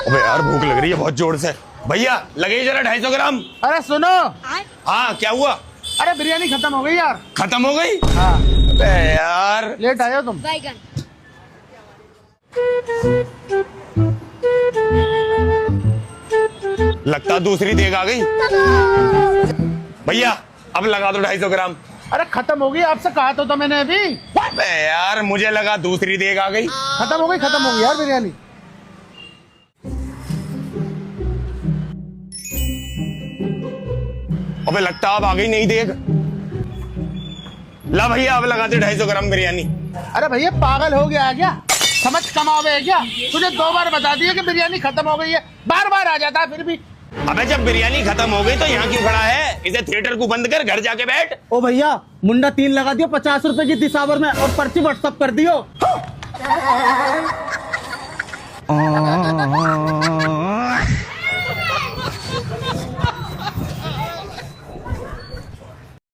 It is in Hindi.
अबे यार भूख लग रही है बहुत जोर से। भैया लगे जरा 250 ग्राम। अरे सुनो, हाँ क्या हुआ? अरे बिरयानी खत्म हो गई यार। खत्म हो गई? हाँ अबे यार लेट आए हो तुम। लगता दूसरी देग आ गई। भैया अब लगा दो 250 ग्राम। अरे खत्म हो गई, आपसे कहा तो था मैंने अभी। अबे यार मुझे लगा दूसरी देग आ गई। खत्म हो गई यार बिरयानी। अबे लगता अब आ गई नहीं देग। ला भैया अब लगा दे 250 ग्राम बिरयानी। अरे भैया पागल हो गया क्या? समझ कमाओगे है क्या? तुझे 2 बार बता दिया कि बिरयानी खत्म हो गई है, बार बार आ जाता है फिर भी। अबे जब बिरयानी खत्म हो गई तो यहाँ क्यों खड़ा है? इसे थिएटर को बंद कर घर जाके बैठ। ओ भैया मुंडा 3 लगा दियो 50 रुपए की दिसावर में और पर्ची व्हाट्सअप कर दियो।